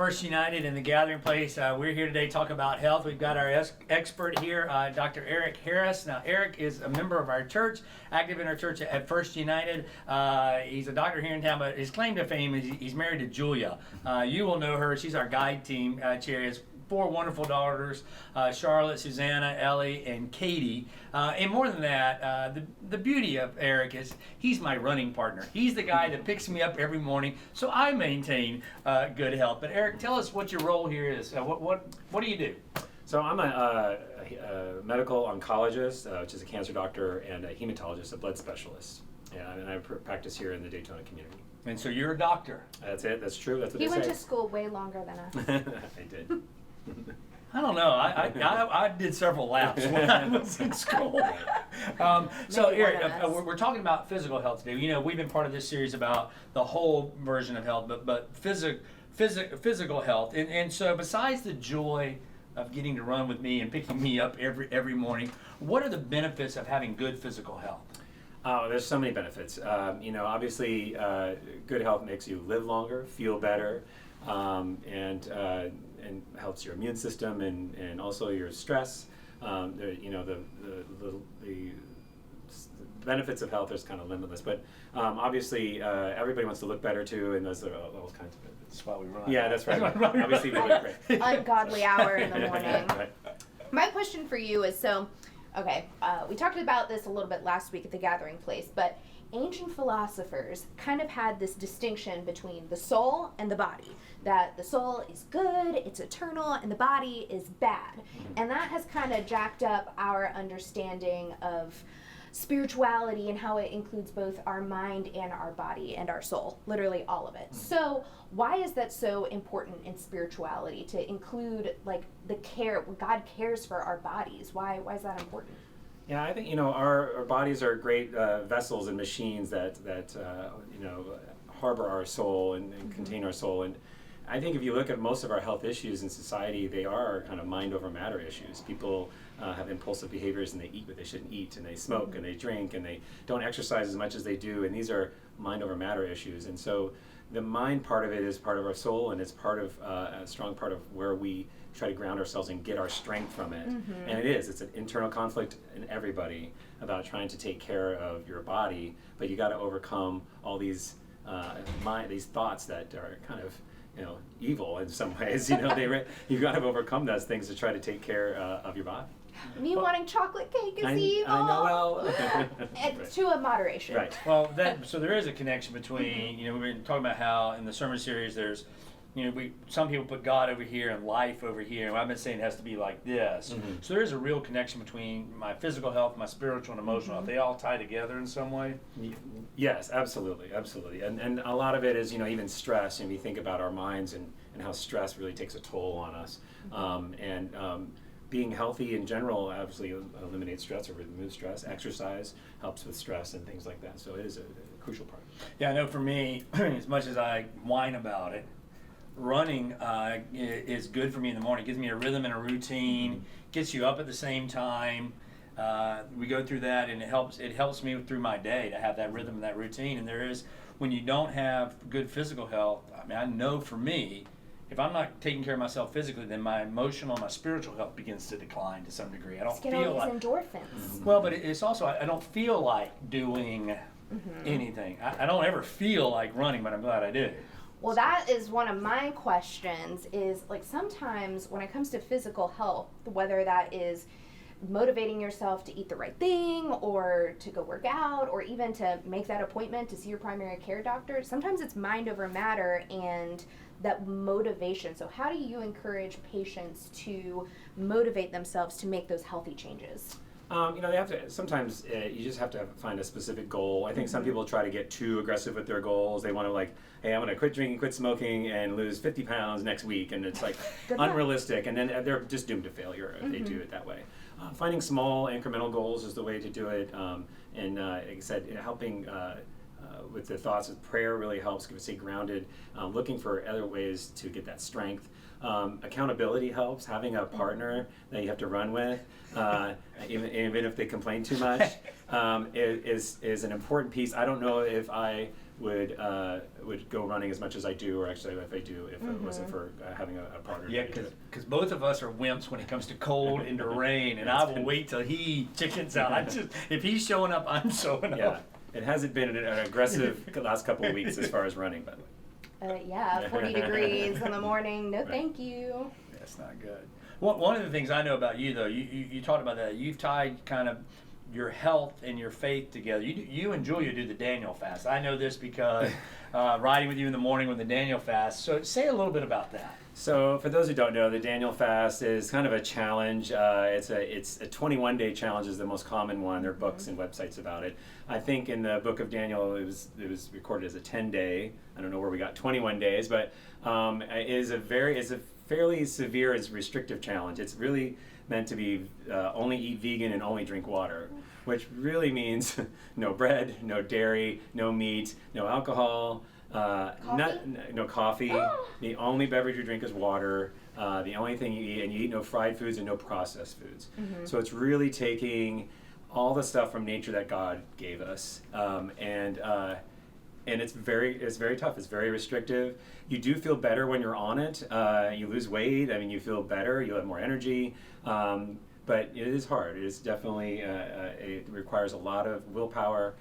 First United in the Gathering Place. We're here today to talk about health. We've got our expert here, Dr. Eric Harris. Now, Eric is a member of our church, active in our church at First United. He's a doctor here in town, but his claim to fame is he's married to Julia. You will know her. She's our guide team chair. He has 4 wonderful daughters, Charlotte, Susanna, Ellie, and Katie. And more than that, the beauty of Eric is he's my running partner. He's the guy that picks me up every morning, so I maintain good health. But Eric, tell us what your role here is. What do you do? So I'm a medical oncologist, which is a cancer doctor, and a hematologist, a blood specialist. And I practice here in the Daytona community. And so you're a doctor. That's it. That's true. That's what He they went say. to school way longer than us. I did. I don't know. I did several laps when I was in school. So Maybe Eric, one of us. we're talking about physical health today. You know, we've been part of this series about the whole version of health, but physical health. And so besides the joy of getting to run with me and picking me up every morning, what are the benefits of having good physical health? Oh, there's so many benefits. Obviously, good health makes you live longer, feel better, and helps your immune system and also your stress. The benefits of health is kind of limitless, but obviously everybody wants to look better too, and those are all kinds of benefits. That's why we run. Yeah, that's right. Obviously, we look great. Ungodly hour in the morning. Right. My question for you is, we talked about this a little bit last week at the Gathering Place, but ancient philosophers kind of had this distinction between the soul and the body, that the soul is good, it's eternal, and the body is bad. And that has kind of jacked up our understanding of spirituality and how it includes both our mind and our body and our soul, literally all of it. So why is that so important in spirituality, to include like the care, God cares for our bodies? Why is that important? Yeah, I think our bodies are great vessels and machines that harbor our soul and contain our soul. And I think if you look at most of our health issues in society, they are kind of mind over matter issues. People have impulsive behaviors, and they eat what they shouldn't eat, and they smoke and they drink, and they don't exercise as much as they do. And these are mind over matter issues. And so the mind part of it is part of our soul, and it's part of a strong part of where we try to ground ourselves and get our strength from it. And it's an internal conflict in everybody about trying to take care of your body, but you got to overcome all these these thoughts that are kind of evil in some ways. You got to overcome those things to try to take care of your body. Me wanting chocolate cake is evil. I know. Well, It's to a moderation. Right. Well, so there is a connection between, we've been talking about how in the sermon series there's, some people put God over here and life over here, and I've been saying it has to be like this. So there is a real connection between my physical health, my spiritual and emotional health. They all tie together in some way. Yes, absolutely. And a lot of it is, even stress, and we think about our minds and how stress really takes a toll on us. Being healthy in general obviously eliminates stress or removes stress. Exercise helps with stress and things like that. So it is a crucial part. Yeah, I know for me, as much as I whine about it, running is good for me in the morning. It gives me a rhythm and a routine, gets you up at the same time. We go through that, and it helps me through my day to have that rhythm and that routine. And when you don't have good physical health, I know for me, if I'm not taking care of myself physically, then my emotional and my spiritual health begins to decline to some degree. I don't Get feel all like these endorphins. Well, but it's also I don't feel like doing anything. I don't ever feel like running, but I'm glad I do. Well, that is one of my questions, is like sometimes when it comes to physical health, whether that is motivating yourself to eat the right thing or to go work out or even to make that appointment to see your primary care doctor, sometimes it's mind over matter and that motivation. So how do you encourage patients to motivate themselves to make those healthy changes? They have to, sometimes you just have to find a specific goal. I think some people try to get too aggressive with their goals. They want to hey, I'm going to quit drinking, quit smoking, and lose 50 pounds next week. And it's unrealistic. And then they're just doomed to failure if they do it that way. Finding small incremental goals is the way to do it. Like I said, helping with the thoughts of prayer really helps stay grounded. Looking for other ways to get that strength. Accountability helps. Having a partner that you have to run with, even if they complain too much, is an important piece. I don't know if I would go running as much as I do, or actually if I do, if it wasn't for having a partner. Yeah, because both of us are wimps when it comes to cold and to rain, and I will wait till he chickens out. If he's showing up, I'm showing Yeah, up. it hasn't been an aggressive last couple of weeks as far as running, by the way. Yeah, 40 degrees in the morning. No, thank you. That's not good. One of the things I know about you, though, you talked about that. You've tied kind of your health and your faith together. You and Julia do the Daniel fast. I know this because riding with you in the morning with the Daniel fast. So say a little bit about that. So for those who don't know, the Daniel fast is kind of a challenge. It's a 21-day challenge is the most common one. There are books and websites about it. I think in the book of Daniel it was recorded as a 10-day. I don't know where we got 21 days, but it is a fairly severe and restrictive challenge. It's really meant to be only eat vegan and only drink water, which really means no bread, no dairy, no meat, no alcohol, no coffee. The only beverage you drink is water. The only thing you eat, and you eat no fried foods and no processed foods. So it's really taking all the stuff from nature that God gave us, and it's very tough. It's very restrictive. You do feel better when you're on it. You lose weight. I mean, you feel better. You have more energy. But it is hard. It is definitely it requires a lot of willpower.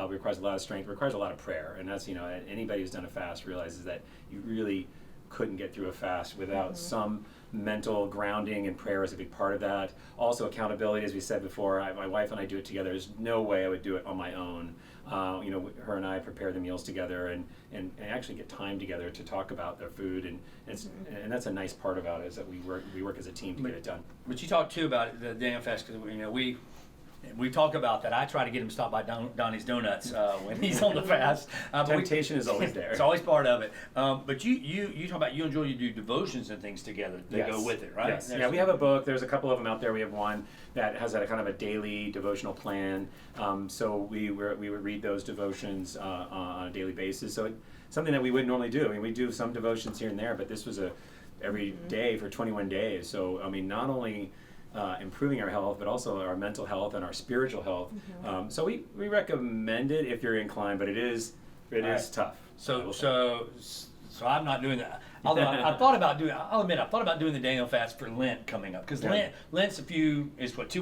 Requires a lot of strength. Requires a lot of prayer. And that's anybody who's done a fast realizes that you really couldn't get through a fast without some mental grounding, and prayer is a big part of that. Also accountability, as we said before. My wife and I do it together. There's no way I would do it on my own. Her and I prepare the meals together and actually get time together to talk about their food, and that's a nice part about it, is that we work as a team to get it done. But you talked too about the Daniel fast, because we talk about that. I try to get him to stop by Donnie's Donuts when he's on the fast. Temptation is always there. It's always part of it. But you talk about, you and Julia do devotions and things together that go with it, right? Yes. Yeah, we have a book. There's a couple of them out there. We have one that has a kind of a daily devotional plan. So we would read those devotions on a daily basis. So it's something that we wouldn't normally do. I mean, we do some devotions here and there, but this was every day for 21 days. So I mean, not only improving our health, but also our mental health and our spiritual health. So we recommend it if you're inclined, but it is tough. So I'm not doing that. Although I'll admit, I thought about doing the Daniel fast for Lent coming up, because Lent's 2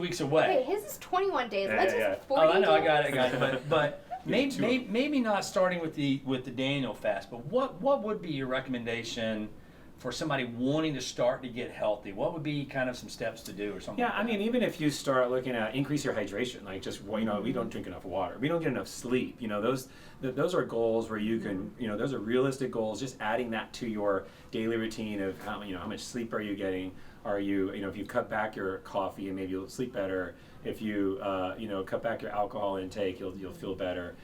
weeks away. Wait, his is 21 days. Lent's is 40 Oh, I know, days. I got it. But maybe not starting with the Daniel fast. But what would be your recommendation for somebody wanting to start to get healthy? What would be kind of some steps to do or something? Yeah, like I mean, even if you start looking at increase your hydration, like just we don't drink enough water, we don't get enough sleep. Those are goals where you can those are realistic goals. Just adding that to your daily routine of how much sleep are you getting? Are you if you cut back your coffee and maybe you'll sleep better. If you cut back your alcohol intake, you'll feel better.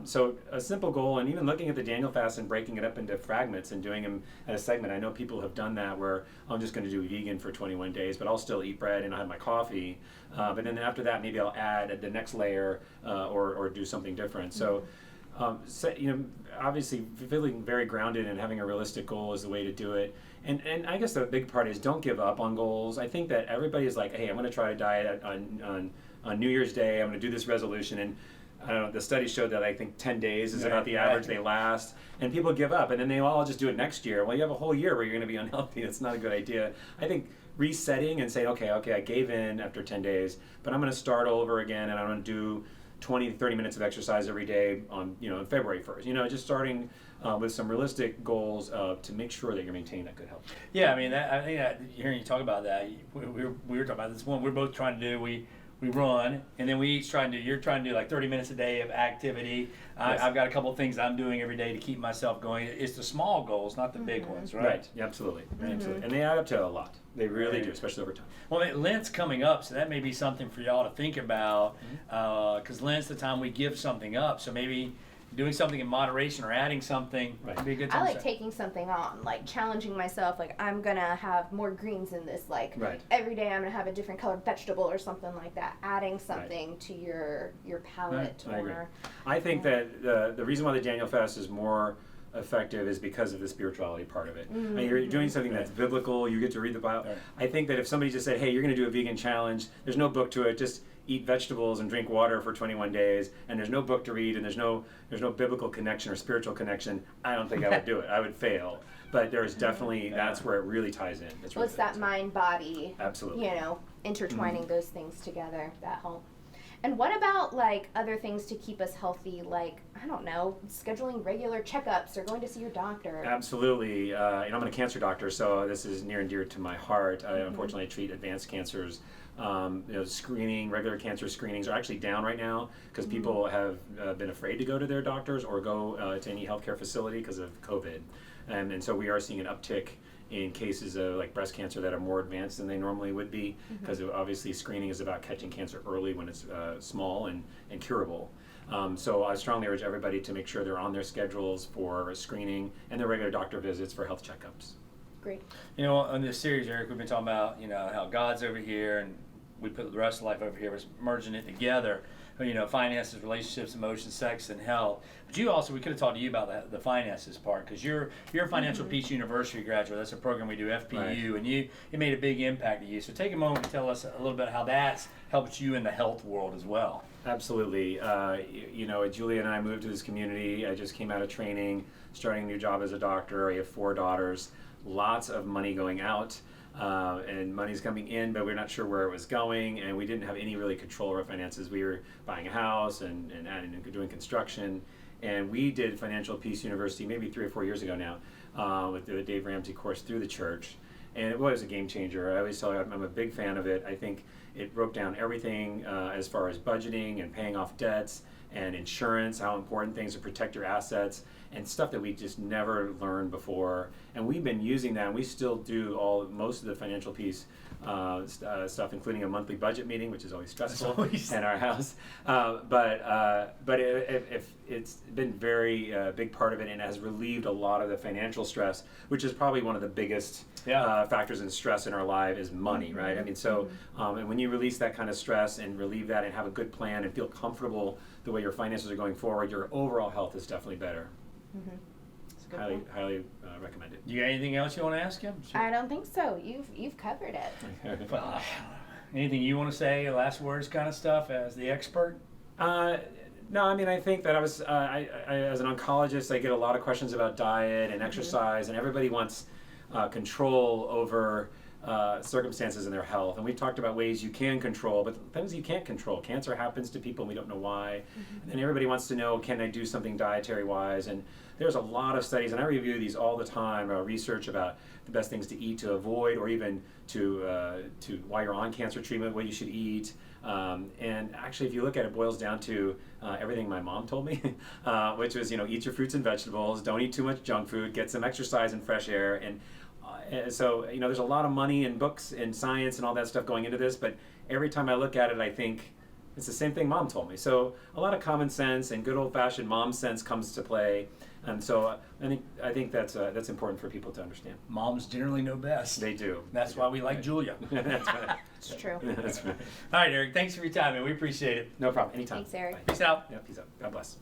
So a simple goal, and even looking at the Daniel fast and breaking it up into fragments and doing them at a segment. I know people have done that where I'm just going to do vegan for 21 days, but I'll still eat bread and I'll have my coffee. But then after that, maybe I'll add the next layer or do something different. So, obviously feeling very grounded and having a realistic goal is the way to do it. And I guess the big part is don't give up on goals. I think that everybody is like, hey, I'm going to try a diet on New Year's Day. I'm going to do this resolution, and I don't know, the study showed that I think 10 days is about the average they last, and people give up, and then they all just do it next year. Well, you have a whole year where you're going to be unhealthy. That's not a good idea. I think resetting and saying, okay, I gave in after 10 days, but I'm going to start over again, and I'm going to do 20 to 30 minutes of exercise every day on February 1st. Just starting with some realistic goals to make sure that you're maintaining that good health. Yeah, I mean, I think that hearing you talk about that, we were talking about this one we're both trying to do. We run, and then we each you're trying to do like 30 minutes a day of activity. Yes. I've got a couple of things I'm doing every day to keep myself going. It's the small goals, not the big ones, right? Right, yeah, absolutely. Absolutely. And they add up to a lot. They really do, especially over time. Well, Lent's coming up, so that may be something for y'all to think about, because Lent's the time we give something up, so maybe doing something in moderation or adding something would be a good time. I like taking something on, like challenging myself, like I'm gonna have more greens in this, like every day I'm gonna have a different colored vegetable or something like that, adding something to your palate. I agree. I think that the reason why the Daniel fast is more effective is because of the spirituality part of it. And you're doing something that's biblical, you get to read the Bible. I think that if somebody just said, hey, you're going to do a vegan challenge, there's no book to it, just eat vegetables and drink water for 21 days, and there's no book to read, and there's no biblical connection or spiritual connection, I don't think I would do it. I would fail. But there's definitely, that's where it really ties in. It's Well, it's that mind-body, Absolutely. intertwining those things together, that help. And what about like other things to keep us healthy, like, I don't know, scheduling regular checkups or going to see your doctor? Absolutely. I'm a cancer doctor, so this is near and dear to my heart. Unfortunately, I treat advanced cancers. Regular cancer screenings are actually down right now because people have been afraid to go to their doctors or go to any healthcare facility because of COVID. And so we are seeing an uptick in cases of like breast cancer that are more advanced than they normally would be, because obviously screening is about catching cancer early when it's small and curable. So I strongly urge everybody to make sure they're on their schedules for screening and their regular doctor visits for health checkups. Great. On this series, Eric, we've been talking about, how God's over here and we put the rest of life over here, was merging it together. Finances, relationships, emotions, sex, and health. But we could have talked to you about the finances part, because you're a Financial Peace University graduate. That's a program we do, FPU, right. And it made a big impact to you. So take a moment to tell us a little bit how that's helped you in the health world as well. Absolutely. Julia and I moved to this community. I just came out of training, starting a new job as a doctor. I have 4 daughters, lots of money going out. And money's coming in, but we're not sure where it was going, and we didn't have any really control of our finances. We were buying a house and doing construction, and we did Financial Peace University maybe 3 or 4 years ago now with the Dave Ramsey course through the church, and it was a game changer. I always tell you I'm a big fan of it. I think it broke down everything as far as budgeting and paying off debts and insurance, how important things to protect your assets, and stuff that we just never learned before. And we've been using that, and we still do most of the Financial Peace stuff, including a monthly budget meeting, which is always stressful in our house. But it's been very big part of it, and has relieved a lot of the financial stress, which is probably one of the biggest factors in stress in our life is money, right? I mean, so and when you release that kind of stress and relieve that and have a good plan and feel comfortable the way your finances are going forward, your overall health is definitely better. Highly recommend it. You got anything else you want to ask him? Sure. I don't think so. You've covered it. Well, anything you want to say, last words kind of stuff as the expert? No, I mean, I think that I as an oncologist, I get a lot of questions about diet and exercise, and everybody wants control over circumstances in their health. And we've talked about ways you can control, but things you can't control. Cancer happens to people and we don't know why. And everybody wants to know, can I do something dietary-wise? And there's a lot of studies, and I review these all the time, research about the best things to eat to avoid, or even to while you're on cancer treatment, what you should eat. And actually, if you look at it, it boils down to everything my mom told me, which was, eat your fruits and vegetables, don't eat too much junk food, get some exercise and fresh air. And so, there's a lot of money and books and science and all that stuff going into this, but every time I look at it, I think it's the same thing mom told me. So a lot of common sense and good old-fashioned mom sense comes to play. And so I think that's important for people to understand. Moms generally know best. They do. That's why we like Julia. That's right. It's true. That's right. All right, Eric, thanks for your time, and we appreciate it. No problem. Anytime. Thanks, Eric. Bye. Peace out. Yeah, peace out. God bless.